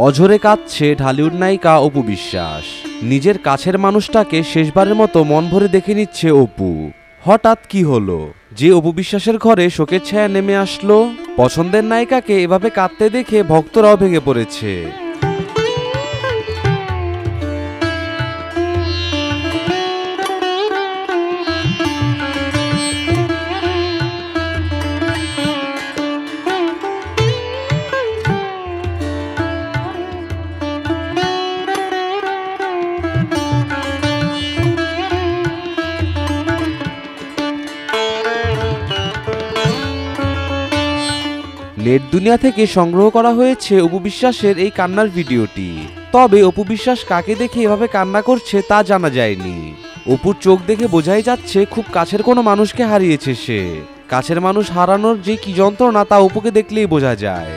অঝরে কাঁদছে ঢালিউড নায়িকা অপু বিশ্বাস। নিজের কাছের মানুষটাকে শেষবারের মতো মন ভরে দেখে নিচ্ছে অপু। হঠাৎ কি হলো যে অপু বিশ্বাসের ঘরে শোকের ছায়া নেমে আসলো? পছন্দের নায়িকাকে এভাবে কাঁদতে দেখে ভক্তরাও ভেঙে পড়েছে। নেট দুনিয়া থেকে সংগ্রহ করা হয়েছে অপু বিশ্বাসের এই কান্নার ভিডিওটি। তবে অপু বিশ্বাস কাকে দেখে এভাবে কান্না করছে তা জানা যায়নি। অপুর চোখ দেখে বোঝাই যাচ্ছে খুব কাছের কোনো মানুষকে হারিয়েছে সে। কাছের মানুষ হারানোর যে কি যন্ত্রণা তা অপুকে দেখলেই বোঝা যায়।